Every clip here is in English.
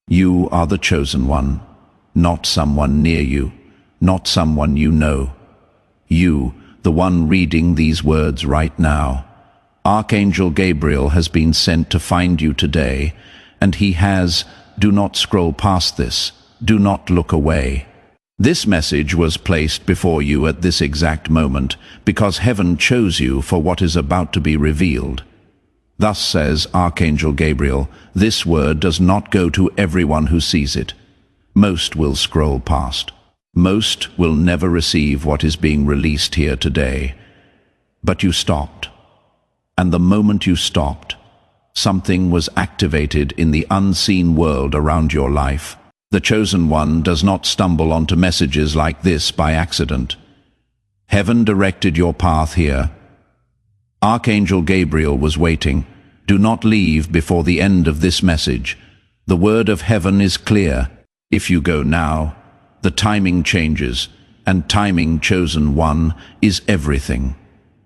You are the chosen one, not someone near you, not someone you know. You, the one reading these words right now. Archangel Gabriel has been sent to find you today, and he has, do not scroll past this, do not look away. This message was placed before you at this exact moment because heaven chose you for what is about to be revealed. Thus says Archangel Gabriel, this word does not go to everyone who sees it. Most will scroll past. Most will never receive what is being released here today. But you stopped. And the moment you stopped, something was activated in the unseen world around your life. The chosen one does not stumble onto messages like this by accident. Heaven directed your path here. Archangel Gabriel was waiting. Do not leave before the end of this message. The word of heaven is clear. If you go now, the timing changes, and timing, chosen one, is everything.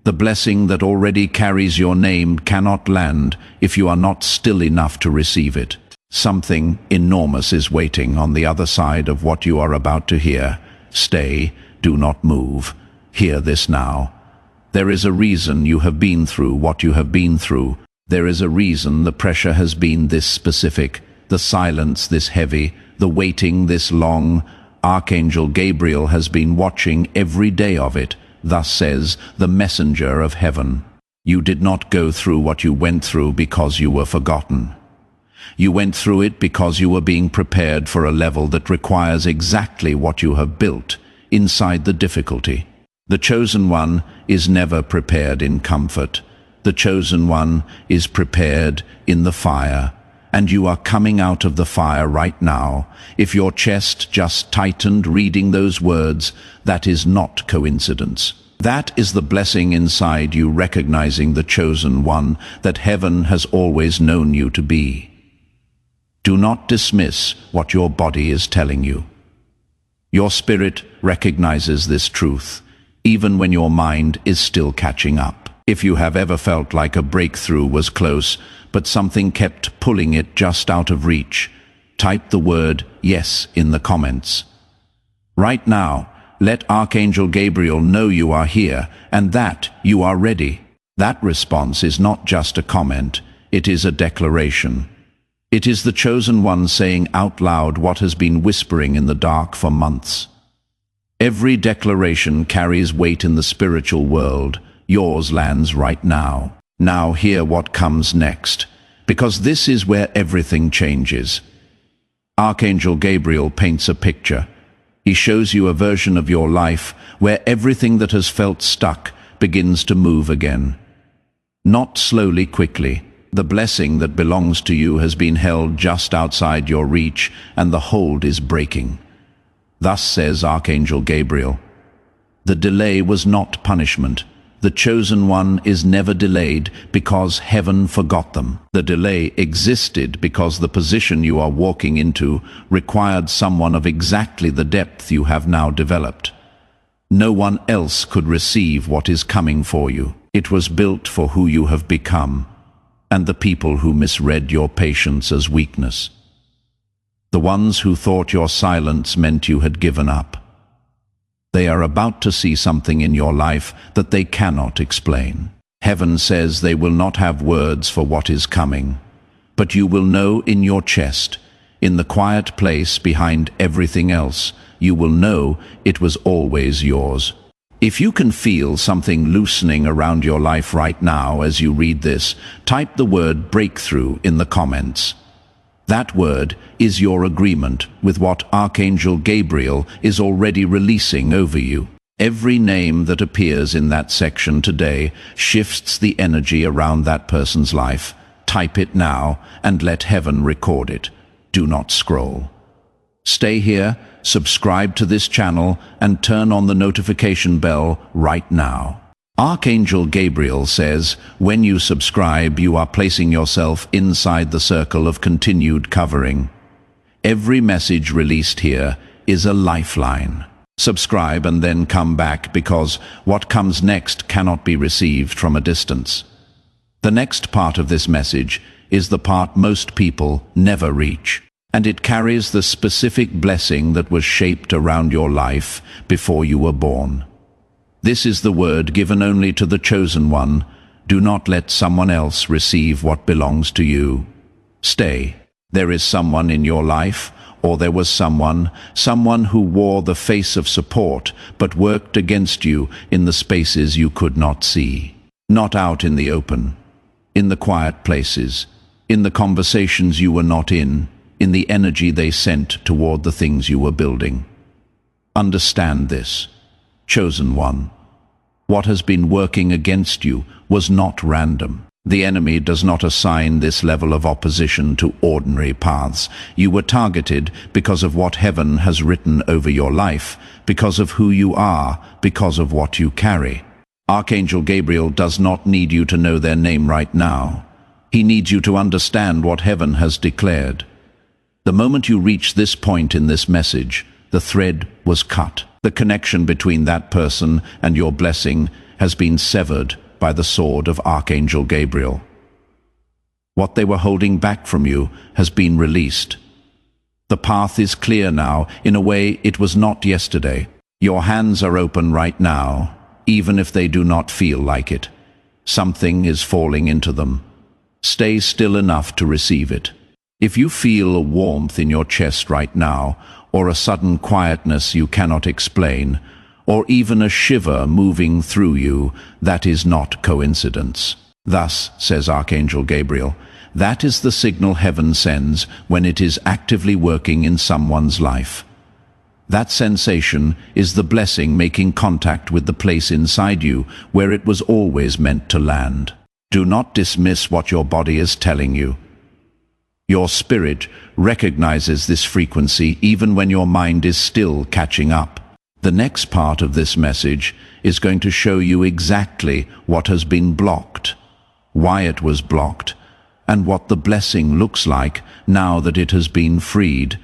The blessing that already carries your name cannot land if you are not still enough to receive it. Something enormous is waiting on the other side of what you are about to hear. Stay, do not move. Hear this now. There is a reason you have been through what you have been through. There is a reason the pressure has been this specific, the silence this heavy, the waiting this long. Archangel Gabriel has been watching every day of it. Thus says the messenger of heaven. You did not go through what you went through because you were forgotten. You went through it because you were being prepared for a level that requires exactly what you have built inside the difficulty. The chosen one is never prepared in comfort. The chosen one is prepared in the fire. And you are coming out of the fire right now. If your chest just tightened reading those words, that is not coincidence. That is the blessing inside you, recognizing the chosen one that heaven has always known you to be. Do not dismiss what your body is telling you. Your spirit recognizes this truth, even when your mind is still catching up. If you have ever felt like a breakthrough was close, but something kept pulling it just out of reach, type the word yes in the comments. Right now, let Archangel Gabriel know you are here and that you are ready. That response is not just a comment, it is a declaration. It is the chosen one saying out loud what has been whispering in the dark for months. Every declaration carries weight in the spiritual world. Yours lands right now. Now hear what comes next, because this is where everything changes. Archangel Gabriel paints a picture. He shows you a version of your life where everything that has felt stuck begins to move again. Not slowly, quickly. The blessing that belongs to you has been held just outside your reach, and the hold is breaking. Thus says Archangel Gabriel. The delay was not punishment. The chosen one is never delayed because heaven forgot them. The delay existed because the position you are walking into required someone of exactly the depth you have now developed. No one else could receive what is coming for you. It was built for who you have become, and the people who misread your patience as weakness. The ones who thought your silence meant you had given up. They are about to see something in your life that they cannot explain. Heaven says they will not have words for what is coming, but you will know in your chest, in the quiet place behind everything else, you will know it was always yours. If you can feel something loosening around your life right now as you read this, type the word breakthrough in the comments. That word is your agreement with what Archangel Gabriel is already releasing over you. Every name that appears in that section today shifts the energy around that person's life. Type it now and let heaven record it. Do not scroll. Stay here, subscribe to this channel, and turn on the notification bell right now. Archangel Gabriel says, when you subscribe, you are placing yourself inside the circle of continued covering. Every message released here is a lifeline. Subscribe and then come back, because what comes next cannot be received from a distance. The next part of this message is the part most people never reach. and it carries the specific blessing that was shaped around your life before you were born. This is the word given only to the chosen one. Do not let someone else receive what belongs to you. Stay. There is someone in your life, or there was someone who wore the face of support but worked against you in the spaces you could not see. Not out in the open, in the quiet places, in the conversations you were not in the energy they sent toward the things you were building. Understand this, chosen one. What has been working against you was not random. The enemy does not assign this level of opposition to ordinary paths. You were targeted because of what heaven has written over your life, because of who you are, because of what you carry. Archangel Gabriel does not need you to know their name right now. He needs you to understand what heaven has declared. The moment you reach this point in this message, the thread was cut. The connection between that person and your blessing has been severed by the sword of Archangel Gabriel. What they were holding back from you has been released. The path is clear now in a way it was not yesterday. Your hands are open right now, even if they do not feel like it. Something is falling into them. Stay still enough to receive it. If you feel a warmth in your chest right now, or a sudden quietness you cannot explain, or even a shiver moving through you, that is not coincidence. Thus, says Archangel Gabriel, that is the signal heaven sends when it is actively working in someone's life. That sensation is the blessing making contact with the place inside you where it was always meant to land. Do not dismiss what your body is telling you. Your spirit recognizes this frequency even when your mind is still catching up. The next part of this message is going to show you exactly what has been blocked, why it was blocked, and what the blessing looks like now that it has been freed.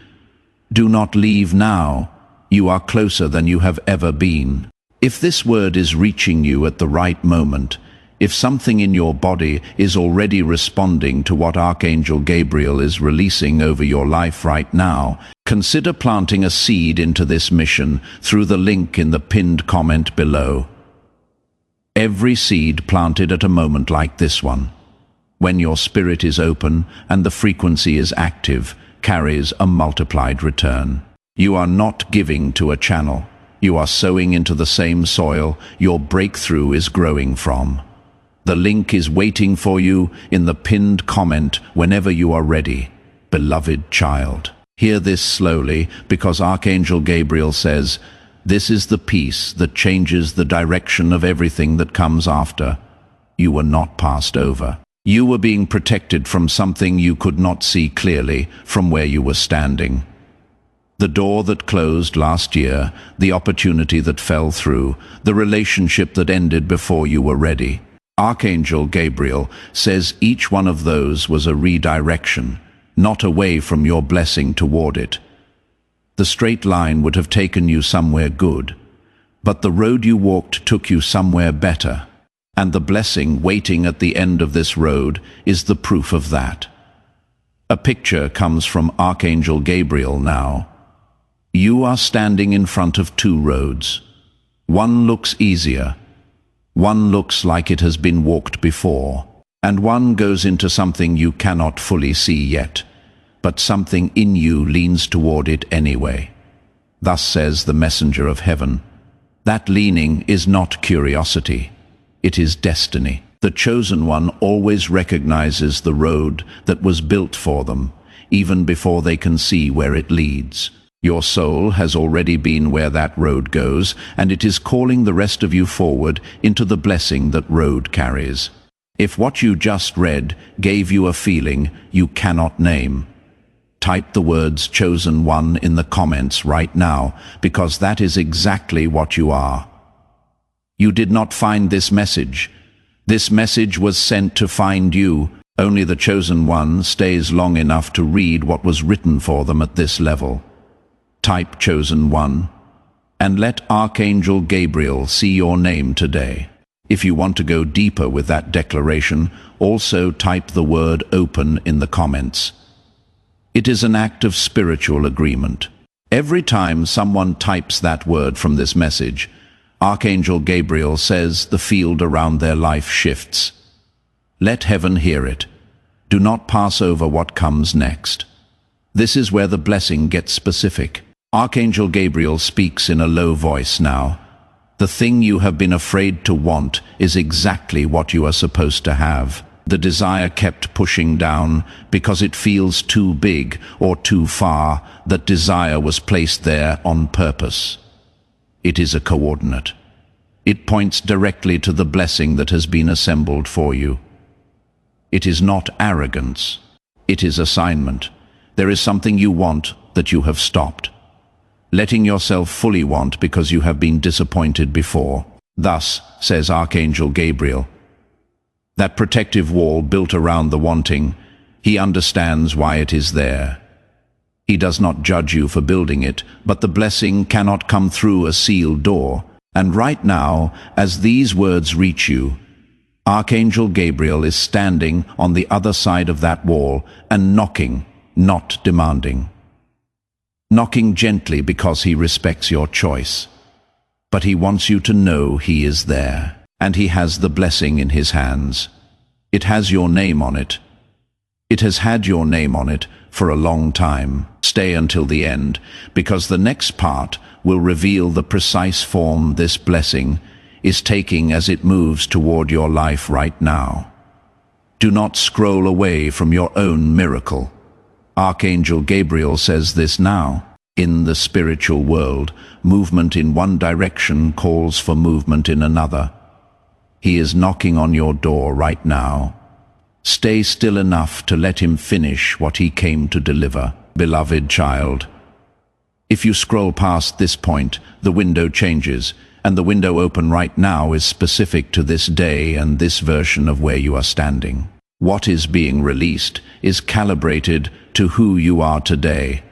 Do not leave now. You are closer than you have ever been. If this word is reaching you at the right moment, if something in your body is already responding to what Archangel Gabriel is releasing over your life right now, consider planting a seed into this mission through the link in the pinned comment below. Every seed planted at a moment like this one, when your spirit is open and the frequency is active, carries a multiplied return. You are not giving to a channel. You are sowing into the same soil your breakthrough is growing from. The link is waiting for you in the pinned comment whenever you are ready, beloved child. Hear this slowly, because Archangel Gabriel says, this is the peace that changes the direction of everything that comes after. You were not passed over. You were being protected from something you could not see clearly from where you were standing. The door that closed last year, the opportunity that fell through, the relationship that ended before you were ready. Archangel Gabriel says each one of those was a redirection, not away from your blessing toward it. The straight line would have taken you somewhere good, but the road you walked took you somewhere better, and the blessing waiting at the end of this road is the proof of that. A picture comes from Archangel Gabriel now. You are standing in front of two roads. One looks easier. One looks like it has been walked before, and one goes into something you cannot fully see yet, but something in you leans toward it anyway. Thus says the messenger of heaven. That leaning is not curiosity, it is destiny. The chosen one always recognizes the road that was built for them, even before they can see where it leads. Your soul has already been where that road goes, and it is calling the rest of you forward into the blessing that road carries. If what you just read gave you a feeling you cannot name, type the words chosen one in the comments right now, because that is exactly what you are. You did not find this message. This message was sent to find you. Only the chosen one stays long enough to read what was written for them at this level. Type chosen one, and let Archangel Gabriel see your name today. If you want to go deeper with that declaration, also type the word open in the comments. It is an act of spiritual agreement. Every time someone types that word from this message, Archangel Gabriel says the field around their life shifts. Let heaven hear it. Do not pass over what comes next. This is where the blessing gets specific. Archangel Gabriel speaks in a low voice now. The thing you have been afraid to want is exactly what you are supposed to have. The desire kept pushing down because it feels too big or too far. That desire was placed there on purpose. It is a coordinate. It points directly to the blessing that has been assembled for you. It is not arrogance. It is assignment. There is something you want that you have stopped. Letting yourself fully want because you have been disappointed before. Thus, says Archangel Gabriel, that protective wall built around the wanting, he understands why it is there. He does not judge you for building it, but the blessing cannot come through a sealed door. And right now, as these words reach you, Archangel Gabriel is standing on the other side of that wall and knocking, not demanding. Knocking gently because he respects your choice. But he wants you to know he is there. And he has the blessing in his hands. It has your name on it. It has had your name on it for a long time. Stay until the end, because the next part will reveal the precise form this blessing is taking as it moves toward your life right now. Do not scroll away from your own miracle. Archangel Gabriel says this now. In the spiritual world, movement in one direction calls for movement in another. He is knocking on your door right now. Stay still enough to let him finish what he came to deliver, beloved child. If you scroll past this point, the window changes, and the window open right now is specific to this day and this version of where you are standing. What is being released is calibrated to who you are today,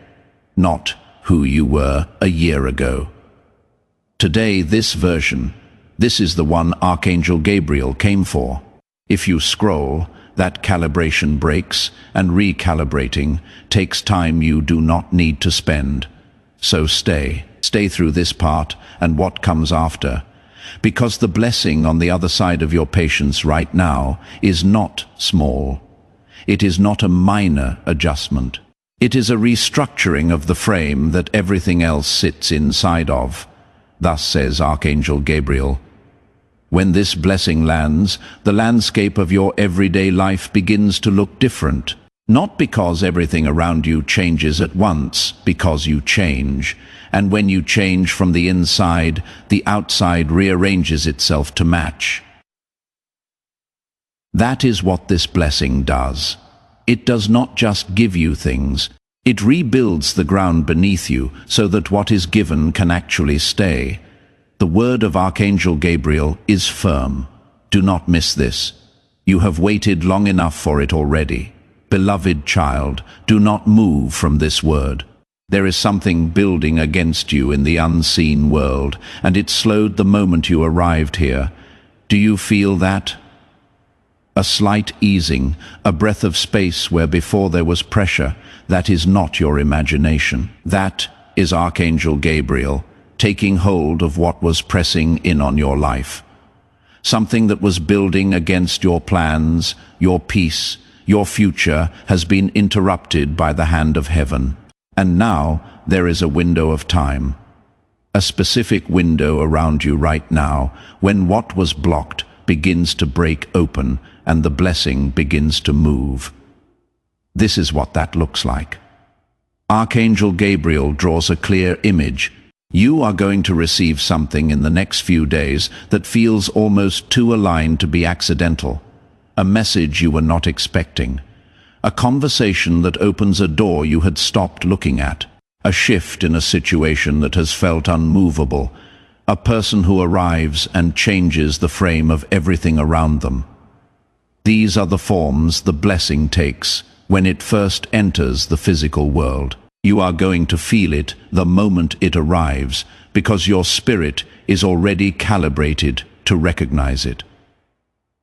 not who you were a year ago. Today, this version, this is the one Archangel Gabriel came for. If you scroll, that calibration breaks, and recalibrating takes time you do not need to spend. So stay through this part and what comes after, because the blessing on the other side of your patience right now is not small. It is not a minor adjustment. It is a restructuring of the frame that everything else sits inside of. Thus says Archangel Gabriel, when this blessing lands, the landscape of your everyday life begins to look different. Not because everything around you changes at once, because you change. And when you change from the inside, the outside rearranges itself to match. That is what this blessing does. It does not just give you things. It rebuilds the ground beneath you so that what is given can actually stay. The word of Archangel Gabriel is firm. Do not miss this. You have waited long enough for it already. Beloved child, do not move from this word. There is something building against you in the unseen world, and it slowed the moment you arrived here. Do you feel that? A slight easing, a breath of space where before there was pressure. That is not your imagination. That is Archangel Gabriel taking hold of what was pressing in on your life. Something that was building against your plans, your peace, your future has been interrupted by the hand of heaven. And now there is a window of time. A specific window around you right now when what was blocked begins to break open and the blessing begins to move. This is what that looks like. Archangel Gabriel draws a clear image. You are going to receive something in the next few days that feels almost too aligned to be accidental. A message you were not expecting. A conversation that opens a door you had stopped looking at. A shift in a situation that has felt unmovable. A person who arrives and changes the frame of everything around them. These are the forms the blessing takes when it first enters the physical world. You are going to feel it the moment it arrives because your spirit is already calibrated to recognize it.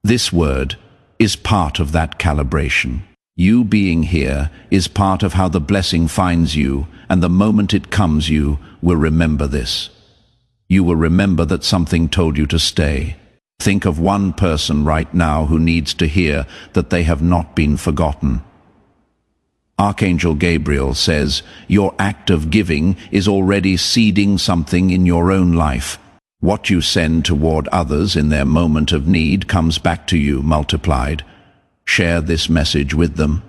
This word is part of that calibration. You being here is part of how the blessing finds you, and the moment it comes you will remember this. You will remember that something told you to stay. Think of one person right now who needs to hear that they have not been forgotten. Archangel Gabriel says, your act of giving is already seeding something in your own life. What you send toward others in their moment of need comes back to you multiplied. Share this message with them.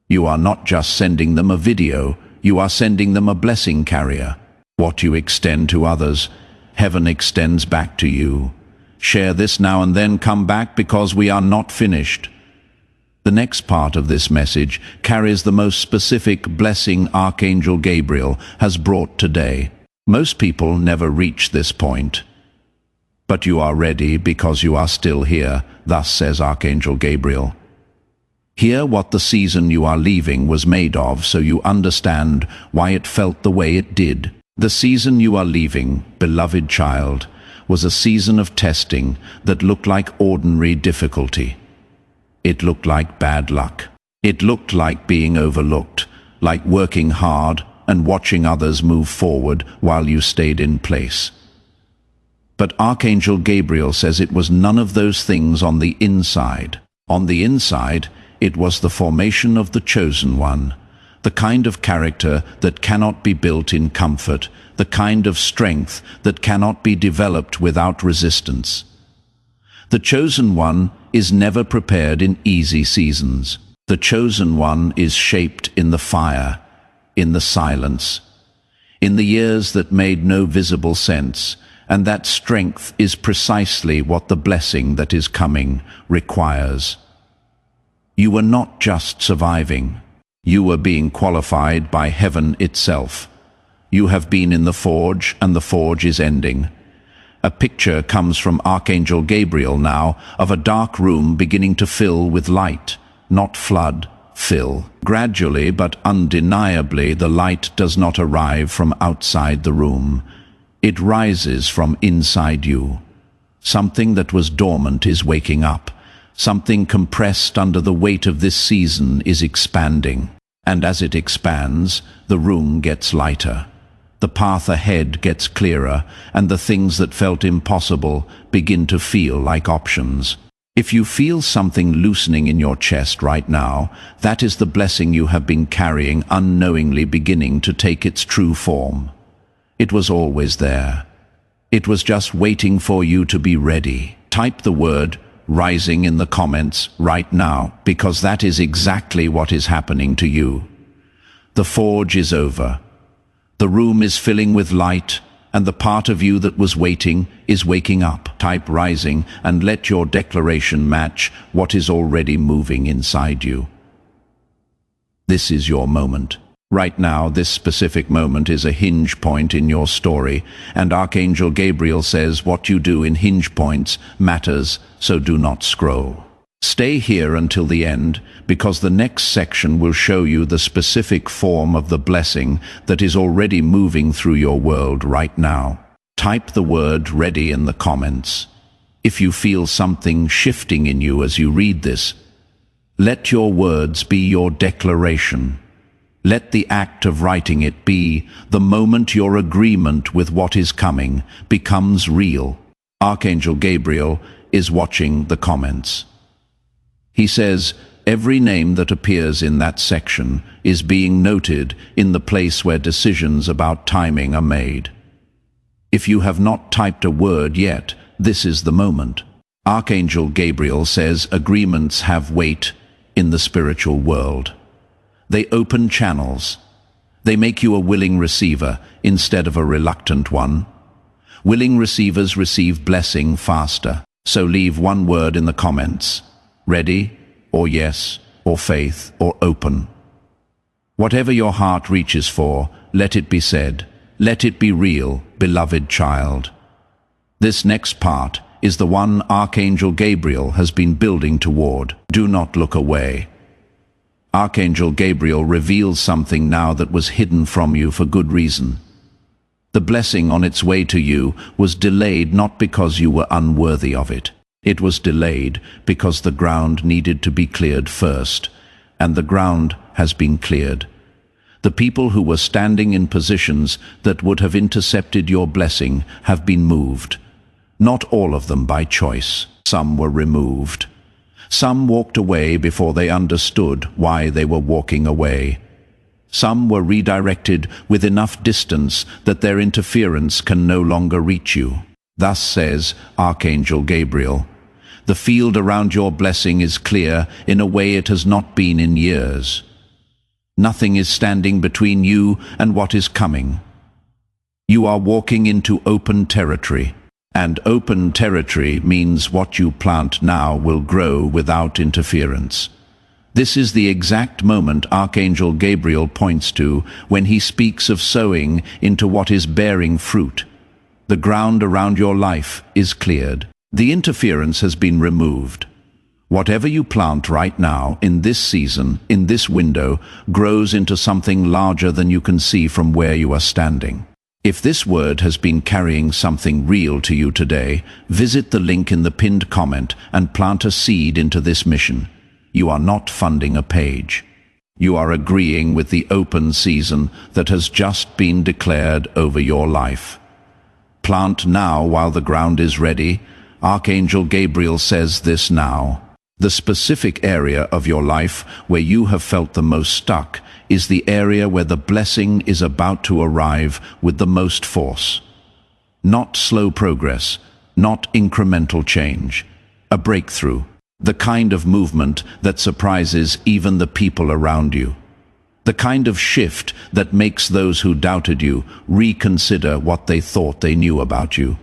You are not just sending them a video, you are sending them a blessing carrier. What you extend to others, heaven extends back to you. Share this now and then come back, because we are not finished. The next part of this message carries the most specific blessing Archangel Gabriel has brought today. Most people never reach this point. But you are ready because you are still here, thus says Archangel Gabriel. Hear what the season you are leaving was made of, so you understand why it felt the way it did. The season you are leaving, beloved child, was a season of testing that looked like ordinary difficulty. It looked like bad luck. It looked like being overlooked, like working hard and watching others move forward while you stayed in place. But Archangel Gabriel says it was none of those things on the inside. On the inside, it was the formation of the chosen one, the kind of character that cannot be built in comfort, the kind of strength that cannot be developed without resistance. The chosen one is never prepared in easy seasons. The chosen one is shaped in the fire, in the silence, in the years that made no visible sense, and that strength is precisely what the blessing that is coming requires. You were not just surviving. You were being qualified by heaven itself. You have been in the forge, and the forge is ending. A picture comes from Archangel Gabriel now of a dark room beginning to fill with light, not flood, fill. Gradually but undeniably, the light does not arrive from outside the room. It rises from inside you. Something that was dormant is waking up. Something compressed under the weight of this season is expanding. And as it expands, the room gets lighter. The path ahead gets clearer, and the things that felt impossible begin to feel like options. If you feel something loosening in your chest right now, that is the blessing you have been carrying unknowingly beginning to take its true form. It was always there. It was just waiting for you to be ready. Type the word rising in the comments right now, because that is exactly what is happening to you. The forge is over. The room is filling with light, and the part of you that was waiting is waking up. Type rising and let your declaration match what is already moving inside you. This is your moment. Right now, this specific moment is a hinge point in your story, and Archangel Gabriel says what you do in hinge points matters, so do not scroll. Stay here until the end, because the next section will show you the specific form of the blessing that is already moving through your world right now. Type the word ready in the comments. If you feel something shifting in you as you read this, let your words be your declaration. Let the act of writing it be the moment your agreement with what is coming becomes real. Archangel Gabriel is watching the comments. He says, every name that appears in that section is being noted in the place where decisions about timing are made. If you have not typed a word yet, this is the moment. Archangel Gabriel says agreements have weight in the spiritual world. They open channels. They make you a willing receiver instead of a reluctant one. Willing receivers receive blessing faster. So leave one word in the comments. Ready, or yes, or faith, or open. Whatever your heart reaches for, let it be said. Let it be real, beloved child. This next part is the one Archangel Gabriel has been building toward. Do not look away. Archangel Gabriel reveals something now that was hidden from you for good reason. The blessing on its way to you was delayed not because you were unworthy of it. It was delayed because the ground needed to be cleared first, and the ground has been cleared. The people who were standing in positions that would have intercepted your blessing have been moved. Not all of them by choice. Some were removed. Some walked away before they understood why they were walking away. Some were redirected with enough distance that their interference can no longer reach you. Thus says Archangel Gabriel, the field around your blessing is clear in a way it has not been in years. Nothing is standing between you and what is coming. You are walking into open territory, and open territory means what you plant now will grow without interference. This is the exact moment Archangel Gabriel points to when he speaks of sowing into what is bearing fruit. The ground around your life is cleared. The interference has been removed. Whatever you plant right now, in this season, in this window, grows into something larger than you can see from where you are standing. If this word has been carrying something real to you today, visit the link in the pinned comment and plant a seed into this mission. You are not funding a page. You are agreeing with the open season that has just been declared over your life. Plant now while the ground is ready. Archangel Gabriel says this now. The specific area of your life where you have felt the most stuck is the area where the blessing is about to arrive with the most force. Not slow progress, not incremental change. A breakthrough. The kind of movement that surprises even the people around you. The kind of shift that makes those who doubted you reconsider what they thought they knew about you.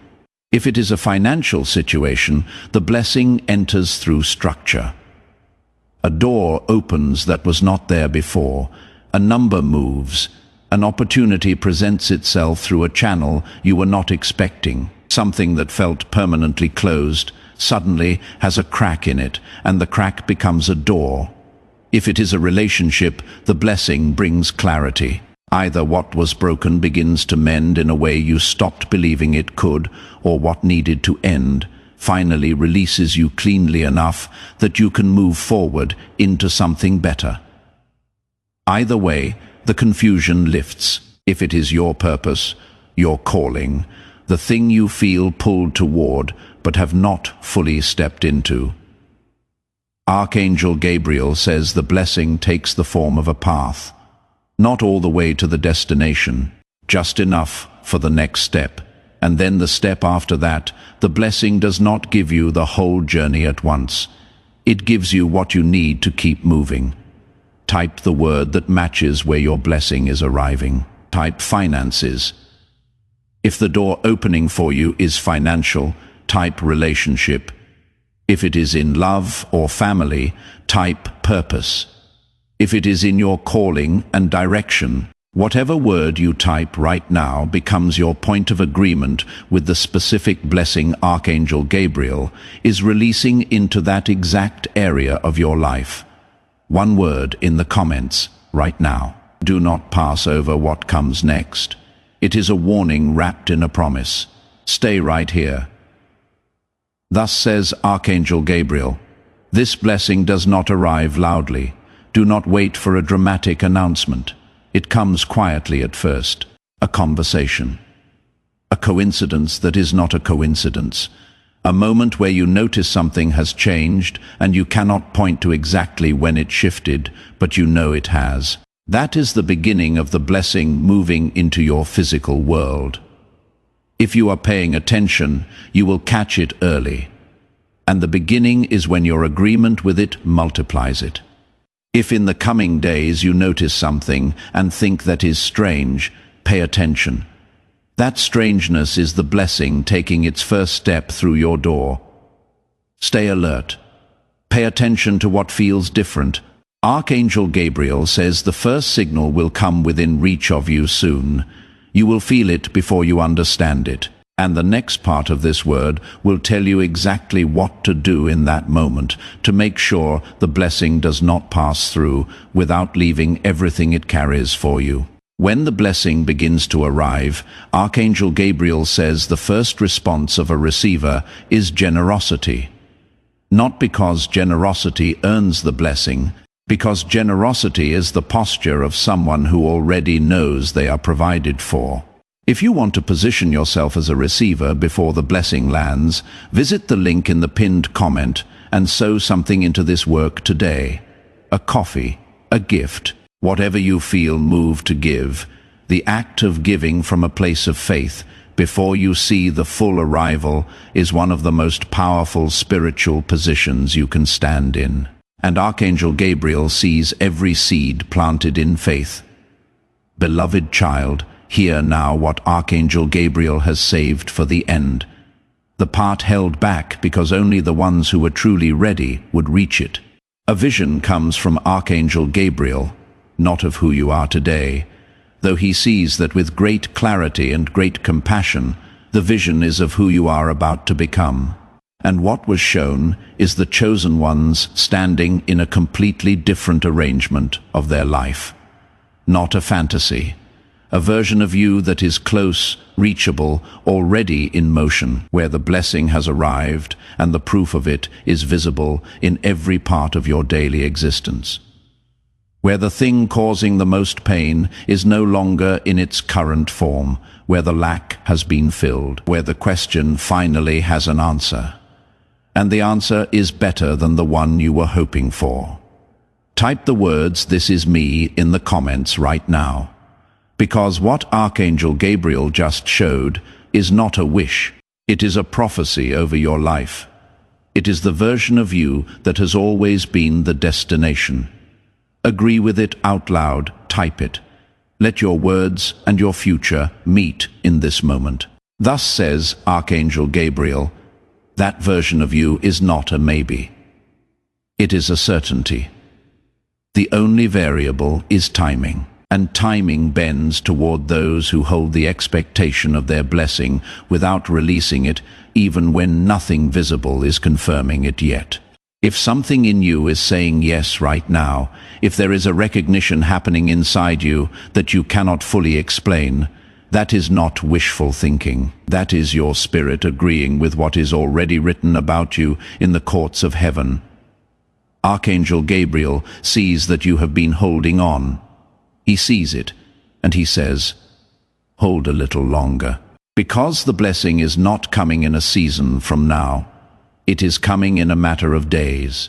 If it is a financial situation, the blessing enters through structure. A door opens that was not there before. A number moves. An opportunity presents itself through a channel you were not expecting. Something that felt permanently closed suddenly has a crack in it, and the crack becomes a door. If it is a relationship, the blessing brings clarity. Either what was broken begins to mend in a way you stopped believing it could, or what needed to end finally releases you cleanly enough that you can move forward into something better. Either way, the confusion lifts. If it is your purpose, your calling, the thing you feel pulled toward but have not fully stepped into. Archangel Gabriel says the blessing takes the form of a path. Not all the way to the destination, just enough for the next step, and then the step after that. The blessing does not give you the whole journey at once. It gives you what you need to keep moving. Type the word that matches where your blessing is arriving. Type finances. If the door opening for you is financial, type relationship. If it is in love or family, type purpose. If it is in your calling and direction, whatever word you type right now becomes your point of agreement with the specific blessing Archangel Gabriel is releasing into that exact area of your life. One word in the comments right now. Do not pass over what comes next. It is a warning wrapped in a promise. Stay right here. Thus says Archangel Gabriel, this blessing does not arrive loudly. Do not wait for a dramatic announcement. It comes quietly at first. A conversation. A coincidence that is not a coincidence. A moment where you notice something has changed and you cannot point to exactly when it shifted, but you know it has. That is the beginning of the blessing moving into your physical world. If you are paying attention, you will catch it early. And the beginning is when your agreement with it multiplies it. If in the coming days you notice something and think that is strange, pay attention. That strangeness is the blessing taking its first step through your door. Stay alert. Pay attention to what feels different. Archangel Gabriel says the first signal will come within reach of you soon. You will feel it before you understand it. And the next part of this word will tell you exactly what to do in that moment to make sure the blessing does not pass through without leaving everything it carries for you. When the blessing begins to arrive, Archangel Gabriel says the first response of a receiver is generosity. Not because generosity earns the blessing, Because generosity is the posture of someone who already knows they are provided for. If you want to position yourself as a receiver before the blessing lands, visit the link in the pinned comment and sow something into this work today. A coffee, a gift, whatever you feel moved to give. The act of giving from a place of faith before you see the full arrival is one of the most powerful spiritual positions you can stand in. And Archangel Gabriel sees every seed planted in faith. Beloved child, hear now what Archangel Gabriel has saved for the end. The part held back because only the ones who were truly ready would reach it. A vision comes from Archangel Gabriel, not of who you are today, though he sees that with great clarity and great compassion, the vision is of who you are about to become. And what was shown is the chosen ones standing in a completely different arrangement of their life. Not a fantasy, a version of you that is close, reachable, already in motion, where the blessing has arrived and the proof of it is visible in every part of your daily existence. Where the thing causing the most pain is no longer in its current form, where the lack has been filled, where the question finally has an answer. And the answer is better than the one you were hoping for. Type the words "This is me" in the comments right now. Because what Archangel Gabriel just showed is not a wish. It is a prophecy over your life. It is the version of you that has always been the destination. Agree with it out loud, type it. Let your words and your future meet in this moment. Thus says Archangel Gabriel, that version of you is not a maybe. It is a certainty. The only variable is timing, and timing bends toward those who hold the expectation of their blessing without releasing it, even when nothing visible is confirming it yet. If something in you is saying yes right now, if there is a recognition happening inside you that you cannot fully explain, that is not wishful thinking. That is your spirit agreeing with what is already written about you in the courts of heaven. Archangel Gabriel sees that you have been holding on. He sees it, and he says, hold a little longer. Because the blessing is not coming in a season from now. It is coming in a matter of days.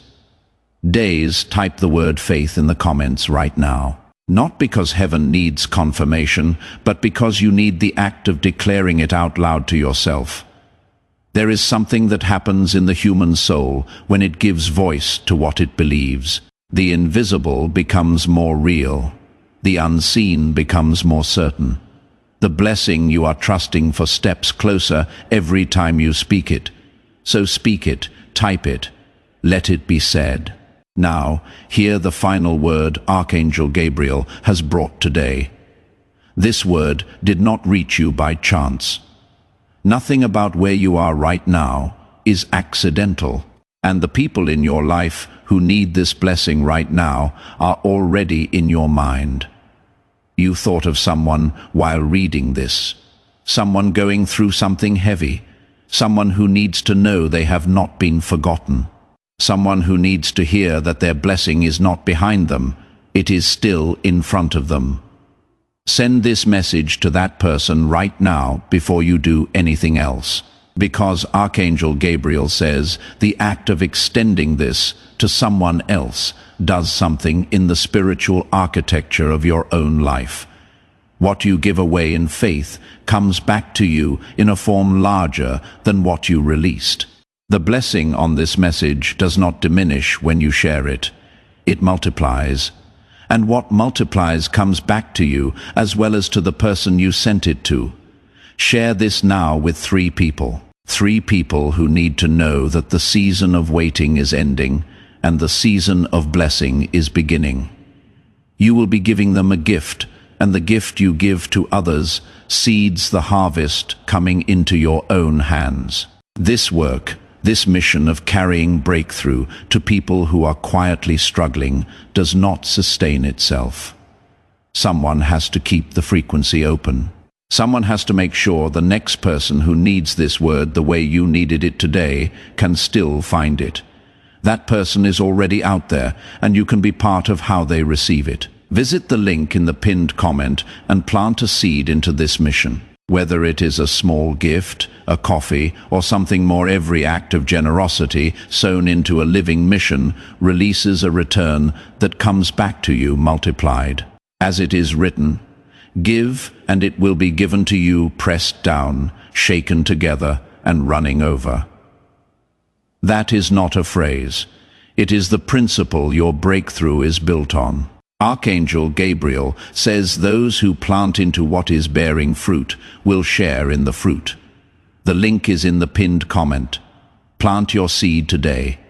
Days, type the word faith in the comments right now. Not because heaven needs confirmation, but because you need the act of declaring it out loud to yourself. There is something that happens in the human soul when it gives voice to what it believes. The invisible becomes more real. The unseen becomes more certain. The blessing you are trusting for steps closer every time you speak it. So speak it, type it, let it be said. Now, hear the final word Archangel Gabriel has brought today. This word did not reach you by chance. Nothing about where you are right now is accidental, and the people in your life who need this blessing right now are already in your mind. You thought of someone while reading this, someone going through something heavy, someone who needs to know they have not been forgotten. Someone who needs to hear that their blessing is not behind them, it is still in front of them. Send this message to that person right now before you do anything else. Because Archangel Gabriel says the act of extending this to someone else does something in the spiritual architecture of your own life. What you give away in faith comes back to you in a form larger than what you released. The blessing on this message does not diminish when you share it. It multiplies. And what multiplies comes back to you as well as to the person you sent it to. Share this now with 3 people. 3 people who need to know that the season of waiting is ending and the season of blessing is beginning. You will be giving them a gift, and the gift you give to others seeds the harvest coming into your own hands. This work, this mission of carrying breakthrough to people who are quietly struggling does not sustain itself. Someone has to keep the frequency open. Someone has to make sure the next person who needs this word the way you needed it today can still find it. That person is already out there, and you can be part of how they receive it. Visit the link in the pinned comment and plant a seed into this mission. Whether it is a small gift, a coffee, or something more, every act of generosity sown into a living mission releases a return that comes back to you multiplied. As it is written, "Give, and it will be given to you, pressed down, shaken together, and running over." That is not a phrase. It is the principle your breakthrough is built on. Archangel Gabriel says those who plant into what is bearing fruit will share in the fruit. The link is in the pinned comment. Plant your seed today.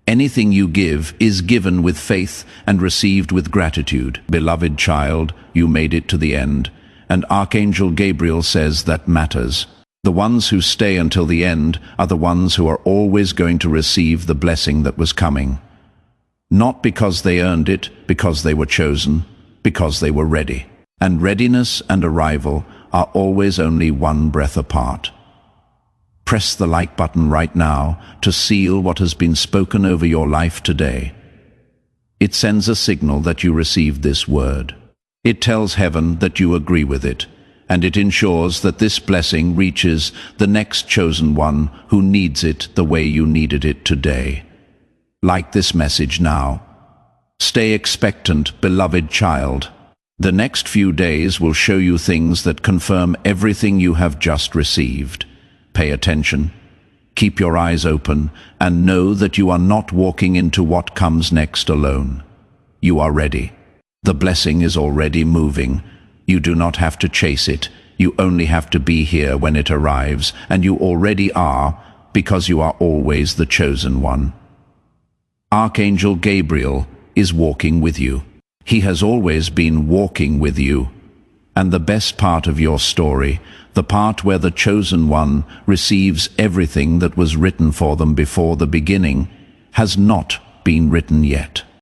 Anything you give is given with faith and received with gratitude. Beloved child, you made it to the end, and Archangel Gabriel says that matters. The ones who stay until the end are the ones who are always going to receive the blessing that was coming. Not because they earned it, because they were chosen, because they were ready. And readiness and arrival are always only one breath apart. Press the like button right now to seal what has been spoken over your life today. It sends a signal that you received this word. It tells heaven that you agree with it, and it ensures that this blessing reaches the next chosen one who needs it the way you needed it today. Like this message now. Stay expectant, beloved child. The next few days will show you things that confirm everything you have just received. Pay attention, keep your eyes open, and know that you are not walking into what comes next alone. You are ready. The blessing is already moving. You do not have to chase it. You only have to be here when it arrives, and you already are, because you are always the chosen one. Archangel Gabriel is walking with you. He has always been walking with you. And the best part of your story, the part where the chosen one receives everything that was written for them before the beginning, has not been written yet.